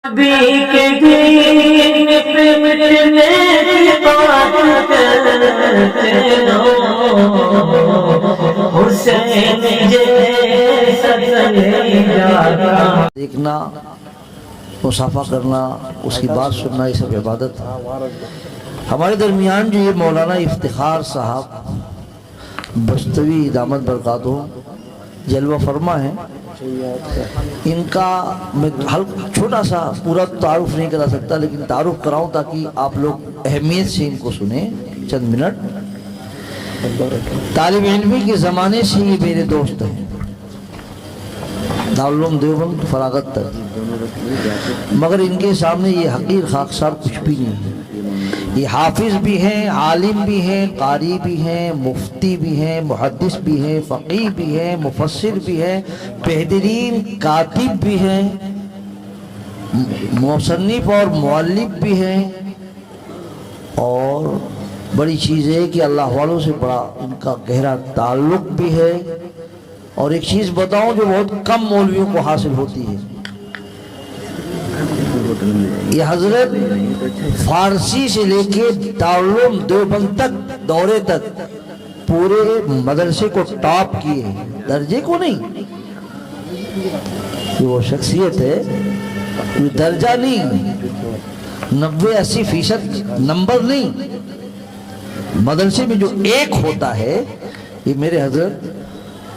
نبی کے دین پہ مٹنے کی بات کرتے ہو، حسین جیسا کلیجا دیکھنا، مصافحہ کرنا، اس کی بات سننا، یہ سب عبادت ہے۔ ہمارے درمیان جو یہ مولانا افتخار صاحب بستوی دامت برکاتہ جلوہ فرما ہے، ان کا میں چھوٹا سا پورا تعارف نہیں کرا سکتا، لیکن تعارف کراؤں تاکہ آپ لوگ اہمیت سے ان کو سنیں چند منٹ۔ طالب علمی کے زمانے سے یہ میرے دوست ہیں، دارالعلوم دیوبند فراغت تک، مگر ان کے سامنے یہ حقیر خاکسار کچھ بھی نہیں ہے۔ یہ حافظ بھی ہیں، عالم بھی ہیں، قاری بھی ہیں، مفتی بھی ہیں، محدث بھی ہیں، فقیہ بھی ہیں، مفسر بھی ہیں، بہترین کاتب بھی ہیں، مصنف اور مؤلف بھی ہیں، اور بڑی چیز ہے کہ اللہ والوں سے بڑا ان کا گہرا تعلق بھی ہے۔ اور ایک چیز بتاؤں جو بہت کم مولویوں کو حاصل ہوتی ہے، یہ حضرت فارسی سے لے کے دارالعلوم دیوبند تک دورے تک پورے مدرسے کو ٹاپ کیے ہیں، درجے کو نہیں۔ یہ وہ شخصیت ہے، یہ درجہ نہیں، 90-80% نمبر نہیں، مدرسے میں جو ایک ہوتا ہے یہ میرے حضرت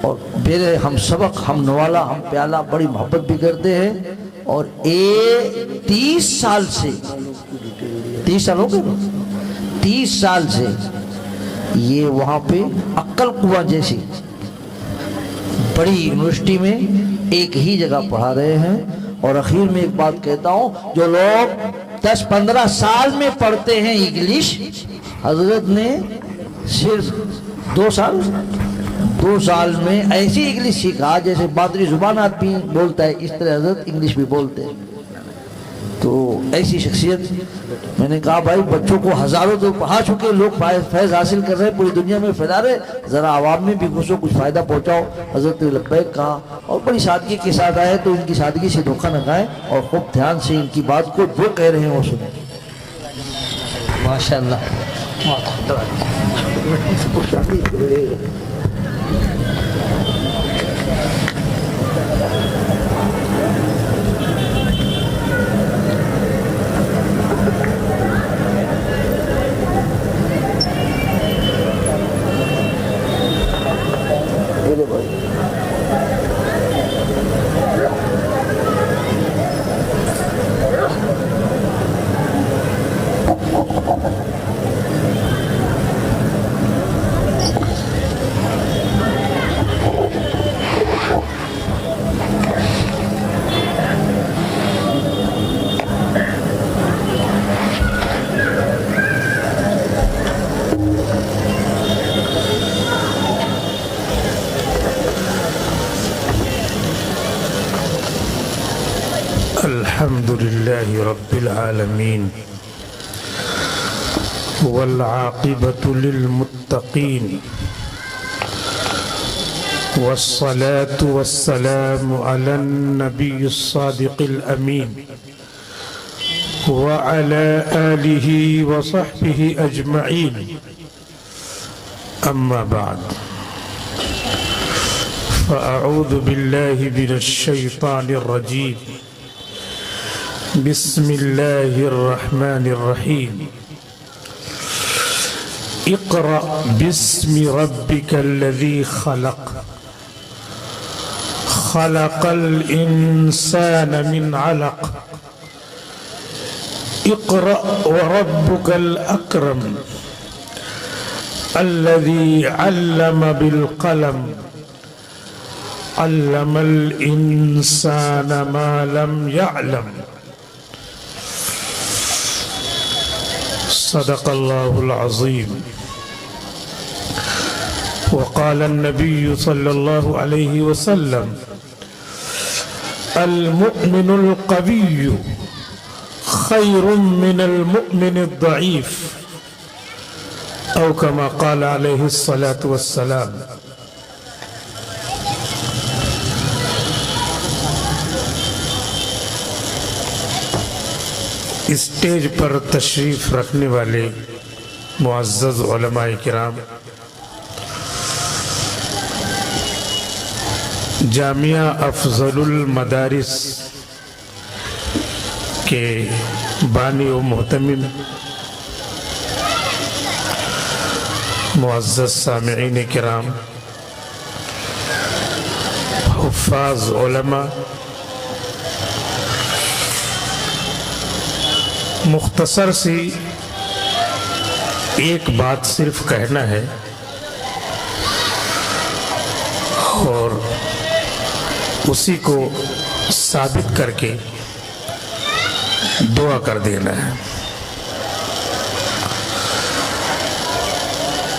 اور میرے ہم سبق، ہم نوالا، ہم پیالہ بڑی محبت بھی کرتے ہیں۔ اور 30 سال سے 30 سال ہو گئے، 30 سال سے یہ وہاں پہ عقل کنواں جیسی بڑی یونیورسٹی میں ایک ہی جگہ پڑھا رہے ہیں۔ اور اخیر میں ایک بات کہتا ہوں، جو لوگ 10-15 سال میں پڑھتے ہیں انگلش، حضرت نے صرف 2 سال میں ایسی انگلش سیکھا جیسے مادری زبان آدمی بولتا ہے، اس طرح حضرت انگلش بھی بولتے ہیں۔ تو ایسی شخصیت، میں نے کہا بھائی بچوں کو ہزاروں تو پڑھا چکے لوگ، فیض حاصل کر رہے ہیں، پوری دنیا میں پھیلا رہے، ذرا عوام میں بھی گھسو، کچھ فائدہ پہنچاؤ۔ حضرت نے لبیک کہا اور بڑی سادگی کے ساتھ آئے، تو ان کی سادگی سے دھوکہ نہ کھائیں اور خوب دھیان سے ان کی بات کو جو کہہ رہے ہیں وہ سنیں۔ ماشاءاللہ۔ الحمد لله رب العالمين والعاقبة للمتقين والصلاة والسلام على النبي الصادق الأمين وعلى آله وصحبه أجمعين، أما بعد، فأعوذ بالله من الشيطان الرجيم، بسم الله الرحمن الرحيم، اقرأ باسم ربك الذي خلق، خلق الإنسان من علق، اقرأ وربك الأكرم، الذي علم بالقلم، علم الإنسان ما لم يعلم، صدق الله العظيم۔ وقال النبي صلى الله عليه وسلم، المؤمن القوي خير من المؤمن الضعيف، أو كما قال عليه الصلاة والسلام۔ اسٹیج پر تشریف رکھنے والے معزز علماء کرام، جامعہ افضل المدارس کے بانی و محتمم، معزز سامعین کرام، حفاظ علماء، مختصر سی ایک بات صرف کہنا ہے اور اسی کو ثابت کر کے دعا کر دینا ہے۔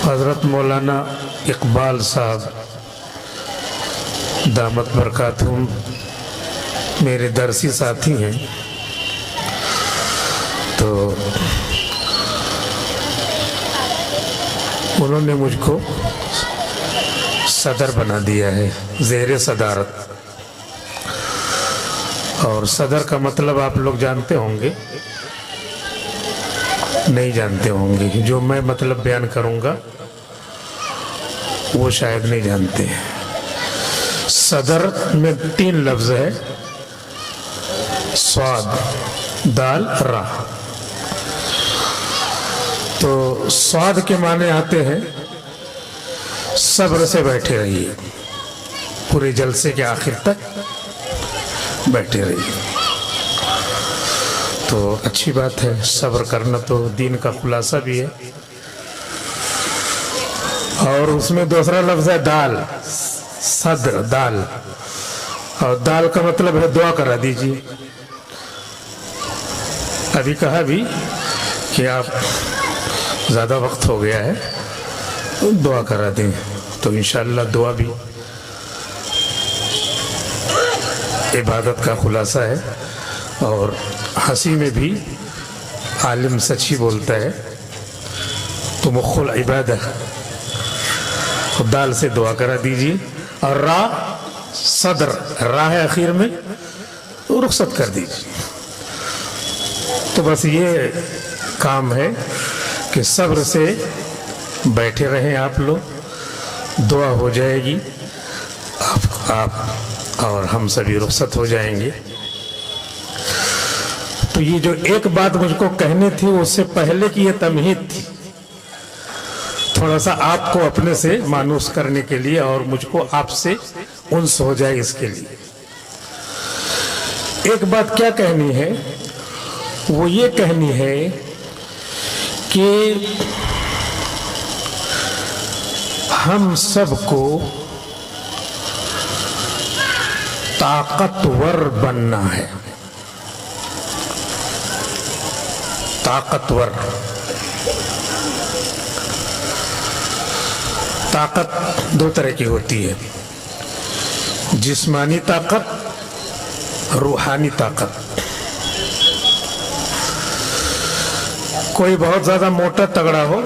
حضرت مولانا اقبال صاحب دامت برکاتہم میرے درسی ساتھی ہیں، تو انہوں نے مجھ کو صدر بنا دیا ہے، زیر صدارت۔ اور صدر کا مطلب آپ لوگ جانتے ہوں گے، نہیں جانتے ہوں گے، جو میں مطلب بیان کروں گا وہ شاید نہیں جانتے ہیں۔ صدر میں 3 لفظ ہے، صاد، دال، را۔ تو صاد کے معنی آتے ہیں صبر سے بیٹھے رہیے، پورے جلسے کے آخر تک بیٹھے رہیے۔ تو اچھی بات ہے، صبر کرنا تو دین کا خلاصہ بھی ہے۔ اور اس میں دوسرا لفظ ہے دال، صدر، دال، اور دال کا مطلب ہے دعا کرا دیجیے۔ ابھی کہا بھی کہ آپ زیادہ وقت ہو گیا ہے دعا کرا دیں، تو انشاءاللہ دعا بھی عبادت کا خلاصہ ہے۔ اور ہنسی میں بھی عالم سچ ہی بولتا ہے، تو مخ العبادہ، دال سے دعا کرا دیجیے۔ اور را، صدر، را ہے آخر میں، رخصت کر دیجیے۔ تو بس یہ کام ہے کہ صبر سے بیٹھے رہیں آپ لوگ، دعا ہو جائے گی، آپ اور ہم سبھی رخصت ہو جائیں گے۔ تو یہ جو ایک بات مجھ کو کہنی تھی، اس سے پہلے کی یہ تمہید تھی، تھوڑا سا آپ کو اپنے سے مانوس کرنے کے لیے اور مجھ کو آپ سے انس ہو جائے، اس کے لیے ایک بات کیا کہنی ہے، وہ یہ کہنی ہے کہ ہم سب کو طاقتور بننا ہے۔ طاقتور، طاقت 2 طرح کی ہوتی ہے، جسمانی طاقت، روحانی طاقت۔ کوئی بہت زیادہ موٹا تگڑا ہو،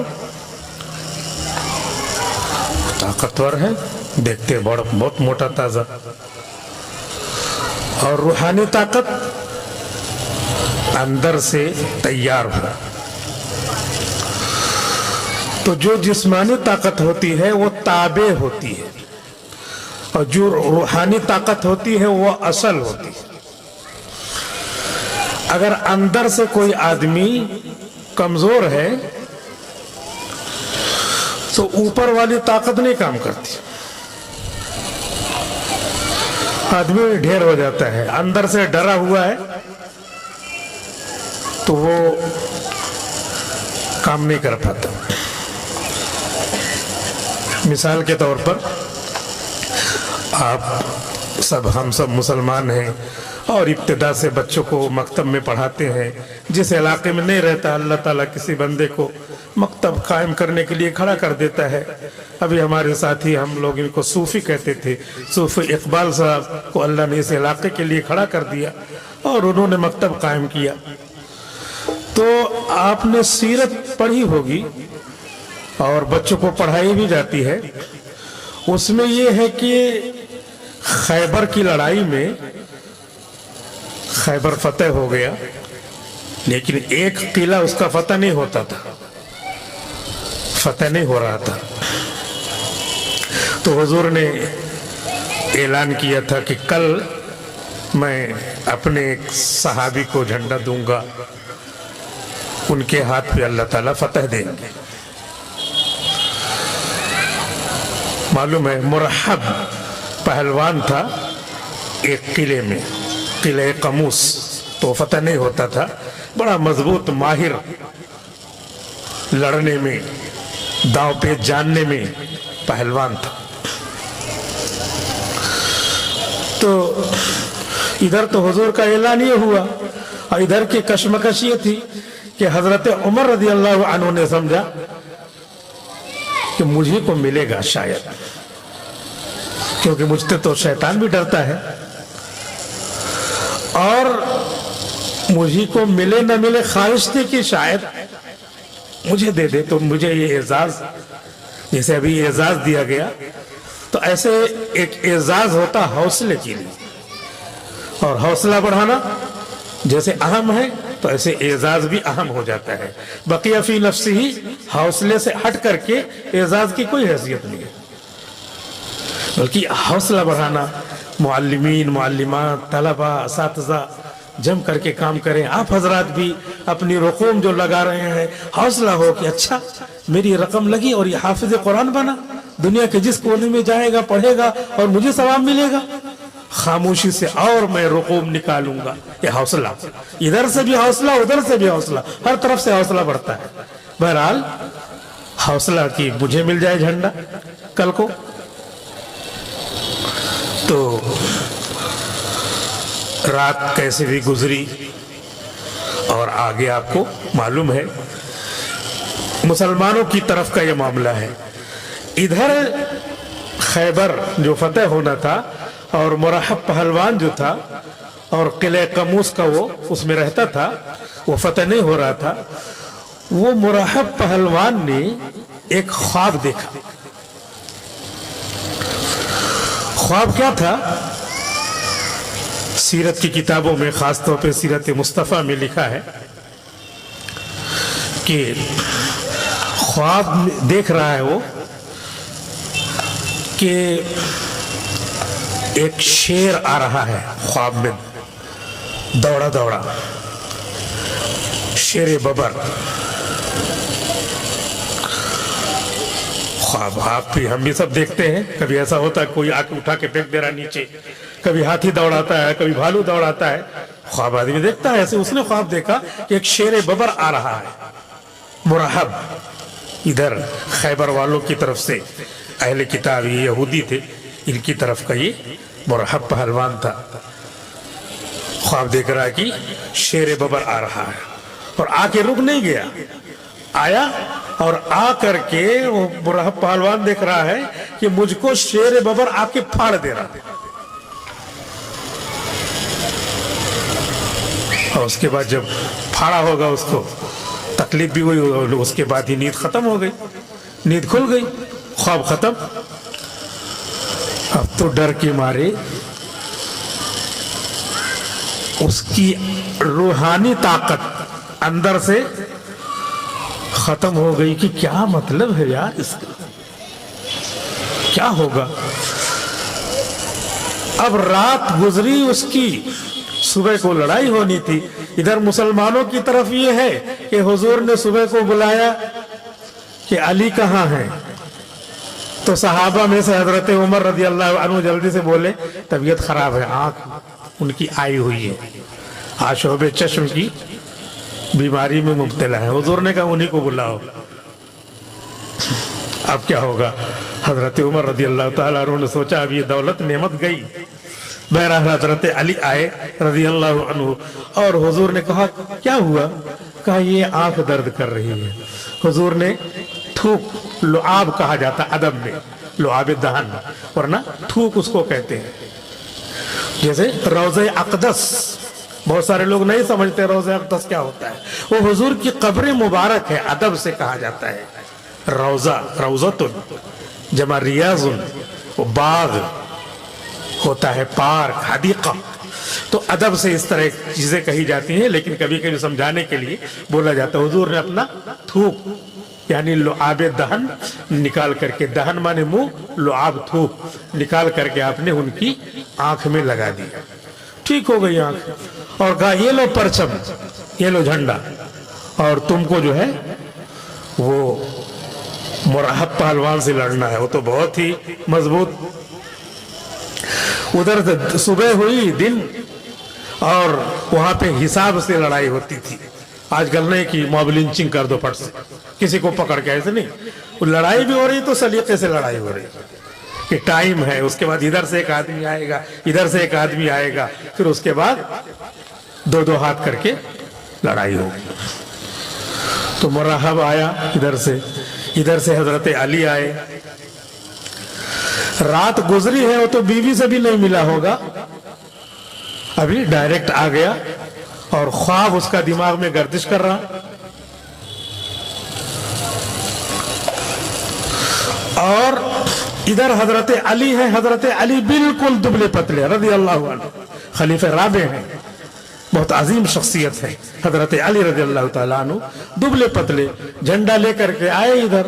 طاقتور ہے، دیکھتے بہت موٹا تازہ۔ اور روحانی طاقت اندر سے تیار ہو۔ تو جو جسمانی طاقت ہوتی ہے وہ تابع ہوتی ہے، اور جو روحانی طاقت ہوتی ہے وہ اصل ہوتی ہے۔ اگر اندر سے کوئی آدمی کمزور ہے تو اوپر والی طاقت نہیں کام کرتی، آدمی ڈھیر ہو جاتا ہے۔ اندر سے ڈرا ہوا ہے تو وہ کام نہیں کر پاتا۔ مثال کے طور پر ہم سب مسلمان ہیں اور ابتدا سے بچوں کو مکتب میں پڑھاتے ہیں۔ جس علاقے میں نہیں رہتا، اللہ تعالیٰ کسی بندے کو مکتب قائم کرنے کے لیے کھڑا کر دیتا ہے۔ ابھی ہمارے ساتھی، ہم لوگ ان کو صوفی کہتے تھے، صوفی اقبال صاحب کو اللہ نے اس علاقے کے لیے کھڑا کر دیا اور انہوں نے مکتب قائم کیا۔ تو آپ نے سیرت پڑھی ہوگی اور بچوں کو پڑھائی بھی جاتی ہے۔ اس میں یہ ہے کہ خیبر کی لڑائی میں، خیبر فتح ہو گیا لیکن ایک قلعہ اس کا فتح نہیں ہوتا تھا، فتح نہیں ہو رہا تھا. تو حضور نے اعلان کیا تھا کہ کل میں اپنے ایک صحابی کو جھنڈا دوں گا، ان کے ہاتھ پہ اللہ تعالیٰ فتح دیں گے. معلوم ہے مرحب پہلوان تھا ایک قلعے میں، قلعہ قموس، تو فتح نہیں ہوتا تھا. بڑا مضبوط ماہر لڑنے میں، داؤ پہ جاننے میں پہلوان تھا. تو ادھر تو حضور کا اعلان یہ ہوا، اور ادھر کی کشمکش یہ تھی کہ حضرت عمر رضی اللہ عنہ نے سمجھا کہ مجھے کو ملے گا شاید، کیونکہ مجھ سے تو شیطان بھی ڈرتا ہے، اور مجھے کو ملے نہ ملے خواہش تھی کہ شاید مجھے دے دے. تو مجھے یہ اعزاز، جیسے ابھی اعزاز دیا گیا، تو ایسے ایک اعزاز ہوتا حوصلے کے لیے، اور حوصلہ بڑھانا جیسے اہم ہے تو ایسے اعزاز بھی اہم ہو جاتا ہے. بقیہ فی نفسی ہی، حوصلے سے ہٹ کر کے اعزاز کی کوئی حیثیت نہیں ہے، بلکہ حوصلہ بڑھانا. معلمین، معلمات، طلبہ، اساتذہ جم کر کے کام کریں. آپ حضرات بھی اپنی رقوم جو لگا رہے ہیں، حوصلہ ہو کہ اچھا میری رقم لگی اور یہ حافظ قرآن بنا، دنیا کے جس کونے میں جائے گا پڑھے گا اور مجھے ثواب ملے گا. خاموشی سے اور میں رقوم نکالوں گا. یہ حوصلہ، ادھر سے بھی حوصلہ، ادھر سے بھی حوصلہ، ہر طرف سے حوصلہ بڑھتا ہے. بہرحال حوصلہ کہ مجھے مل جائے جھنڈا کل کو. تو رات کیسے بھی گزری، اور آگے آپ کو معلوم ہے مسلمانوں کی طرف کا یہ معاملہ ہے. ادھر خیبر جو فتح ہونا تھا، اور مرحب پہلوان جو تھا اور قلعہ قموس کا وہ اس میں رہتا تھا، وہ فتح نہیں ہو رہا تھا. وہ مرحب پہلوان نے ایک خواب دیکھا. خواب کیا تھا؟ سیرت کی کتابوں میں، خاص طور پہ سیرت مصطفیٰ میں لکھا ہے کہ خواب دیکھ رہا ہے وہ کہ ایک شیر آ رہا ہے خواب میں، دوڑا دوڑا، شیر ببر. خواب آپ بھی، ہم بھی سب دیکھتے ہیں. کبھی ایسا ہوتا ہے کوئی آ کے اٹھا کے پھینک دے رہا نیچے، کبھی ہاتھی دوڑاتا ہے، کبھی بھالو دوڑاتا ہے. خواب آدمی دیکھتا ہے. ایسے اس نے خواب دیکھا کہ ایک شیر ببر آ رہا ہے. مرحب ادھر خیبر والوں کی طرف سے، اہل کتاب یہ یہودی تھے، ان کی طرف کا یہ مرحب پہلوان تھا. خواب دیکھ رہا کہ شیر ببر آ رہا ہے، اور آ کے رک نہیں گیا، آیا اور آ کر کے وہ مرحب پہلوان دیکھ رہا ہے کہ مجھ کو شیر ببر آ کے پھاڑ دے رہا ہے. اور اس کے بعد جب پھاڑا ہوگا اس کو تکلیف بھی ہوئی، اور اس کے بعد ہی نیند ختم ہو گئی، نیند کھل گئی، خواب ختم. اب تو ڈر کے مارے اس کی روحانی طاقت اندر سے ختم ہو گئی کہ کیا مطلب ہے یار اس کا، کیا ہوگا. اب رات گزری اس کی، صبح کو لڑائی ہونی تھی. ادھر مسلمانوں کی طرف یہ ہے کہ حضور نے صبح کو بلایا کہ علی کہاں ہیں، تو صحابہ میں سے حضرت عمر رضی اللہ عنہ جلدی سے بولے طبیعت خراب ہے، آنکھ ان کی آئی ہوئی ہے، آشوب چشم کی بیماری میں مبتلا ہے. حضور نے کہا انہی کو بلاؤ. اب کیا ہوگا؟ حضرت عمر رضی اللہ تعالیٰ عنہ نے سوچا اب یہ دولت نعمت گئی. بہرحال حضرت علی آئے رضی اللہ عنہ، اور حضور نے کہا کیا ہوا؟ کہا یہ آنکھ درد کر رہی ہے. حضور نے تھوک، لعاب کہا جاتا ادب میں، لعاب دہن، ورنہ تھوک اس کو کہتے ہیں. جیسے روضہ اقدس، بہت سارے لوگ نہیں سمجھتے روضہ اقدس کیا ہوتا ہے. وہ حضور کی قبر مبارک ہے، ادب سے کہا جاتا ہے. روضہ، روضۃ جمع ریاض، وہ باغ ہوتا ہے، پارک، حدیقہ. تو ادب سے اس طرح چیزیں کہی جاتی ہیں، لیکن کبھی کبھی سمجھانے کے لیے بولا جاتا ہے حضور نے اپنا تھوک یعنی لعاب دہن نکال کر کے، دہن مانے منہ، لعاب تھوک نکال کر کے آپ نے ان کی آنکھ میں لگا دیا، ٹھیک ہو گئی آنکھ، اور کہا یہ لو پرچم، یہ لو جھنڈا، اور تم کو جو ہے وہ مرحب پہلوان سے لڑنا ہے، وہ تو بہت ہی مضبوط۔ ادھر صبح ہوئی دن، اور وہاں پہ حساب سے لڑائی ہوتی تھی، آج کل نہیں کہ موب لنچنگ کر دو پٹ سے کسی کو پکڑ کے، ایسے نہیں، وہ لڑائی بھی ہو رہی تو سلیقے سے لڑائی ہو رہی کہ ٹائم ہے، اس کے بعد ادھر سے ایک آدمی آئے گا، ادھر سے ایک آدمی آئے گا، پھر اس کے بعد دو دو ہاتھ کر کے لڑائی ہوگی۔ تو مرحب آیا ادھر سے حضرت علی آئے، رات گزری ہے وہ تو بیوی سے بھی نہیں ملا ہوگا، ابھی ڈائریکٹ آ گیا، اور خواب اس کا دماغ میں گردش کر رہا، اور ادھر حضرت علی ہے، حضرت علی بالکل دبلے پتلے رضی اللہ عنہ، خلیفہ رابع ہیں، بہت عظیم شخصیت ہے حضرت علی رضی اللہ تعالیٰ عنہ، دبلے پتلے، جھنڈا لے کر کے آئے، ادھر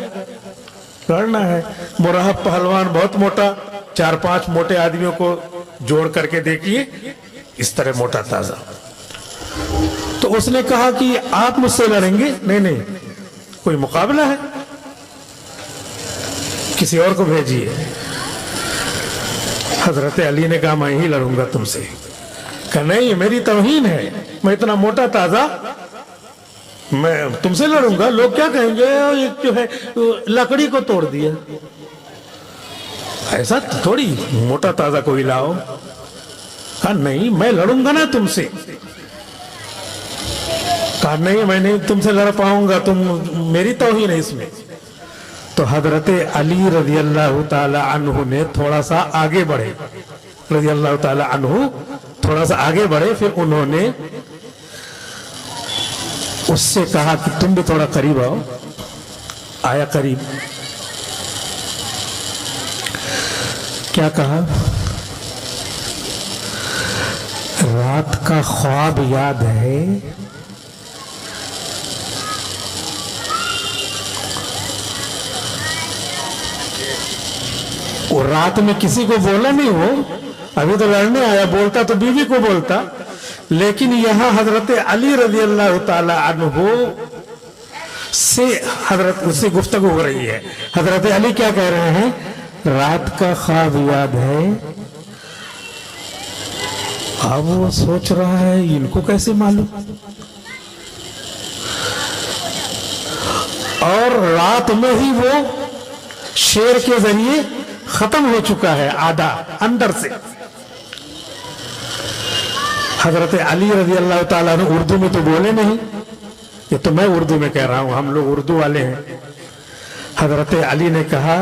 لڑنا ہے۔ مرحب پہلوان بہت موٹا، 4-5 موٹے آدمیوں کو جوڑ کر کے دیکھیے، اس طرح موٹا تازہ۔ تو اس نے کہا کہ آپ مجھ سے لڑیں گے؟ نہیں، کوئی مقابلہ ہے، کسی اور کو بھیجیے۔ حضرت علی نے کہا میں ہی لڑوں گا تم سے۔ کہا نہیں، میری توہین ہے، میں اتنا موٹا تازہ میں تم سے لڑوں گا، لوگ کیا کہیں گے، یہ جو ہے لکڑی کو توڑ دیا، ایسا تھوڑی موٹا تازہ کوئی لاؤ۔ کہا نہیں، میں لڑوں گا نا تم سے۔ کہا نہیں، میں نہیں تم سے لڑ پاؤں گا، تم میری توہین ہے اس میں۔ تو حضرت علی رضی اللہ تعالی عنہ نے تھوڑا سا آگے بڑھے، رضی اللہ تعالی عنہ تھوڑا سا آگے بڑھے، پھر انہوں نے اس سے کہا کہ تم بھی تھوڑا قریب آؤ۔ آیا قریب، کیا کہا؟ رات کا خواب یاد ہے؟ وہ رات میں کسی کو بولا نہیں، ہو ابھی تو لڑنے آیا، بولتا تو بیوی کو بولتا، لیکن یہاں حضرت علی رضی اللہ تعالی عنہ سے حضرت اس سے گفتگو ہو رہی ہے۔ حضرت علی کیا کہہ رہے ہیں؟ رات کا خواب یاد ہے؟ اب وہ سوچ رہا ہے ان کو کیسے معلوم، اور رات میں ہی وہ شیر کے ذریعے ختم ہو چکا ہے آدھا اندر سے۔ حضرت علی رضی اللہ تعالیٰ نے اردو میں تو بولے نہیں، یہ تو میں اردو میں کہہ رہا ہوں، ہم لوگ اردو والے ہیں۔ حضرت علی نے کہا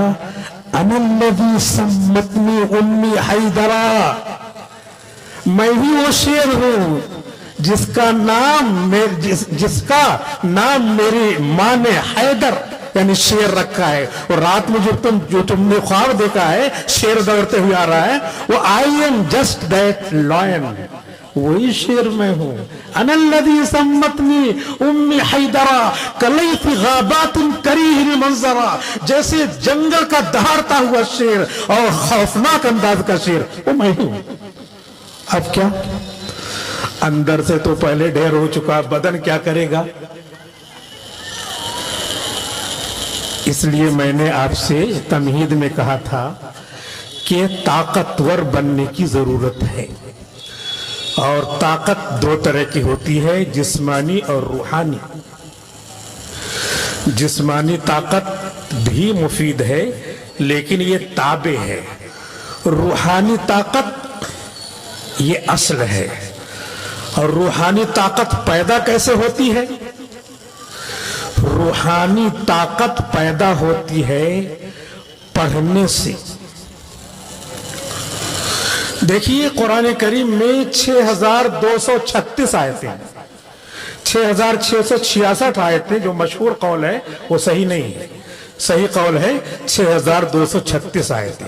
انا الذی سمتنی امی حیدرا، میں ہی وہ شیر ہوں جس کا نام میری ماں نے حیدر یعنی شیر رکھا ہے، اور رات میں جو تم نے خواب دیکھا ہے شیر دوڑتے ہوئے آ رہا ہے، وہ I am just that lion، وہی شیر میں ہوں۔ انا الذی سمتنی امی حیدرا کلیث غابات کریہ المنظرا، جیسے جنگل کا دہاڑتا ہوا شیر اور خوفناک انداز کا شیر، وہ میں ہوں۔ اب کیا؟ اندر سے تو پہلے ڈھیر ہو چکا، بدن کیا کرے گا؟ اس لیے میں نے آپ سے تمہید میں کہا تھا کہ طاقتور بننے کی ضرورت ہے، اور طاقت 2 طرح کی ہوتی ہے، جسمانی اور روحانی۔ جسمانی طاقت بھی مفید ہے لیکن یہ تابع ہے، روحانی طاقت یہ اصل ہے۔ اور روحانی طاقت پیدا کیسے ہوتی ہے؟ روحانی طاقت پیدا ہوتی ہے پڑھنے سے۔ دیکھیے قرآن کریم میں 6236 آیتیں ہیں، 6666 آیتیں، جو مشہور قول ہے وہ صحیح نہیں ہے، صحیح قول ہے 6236 آیتیں۔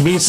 20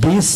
20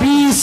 20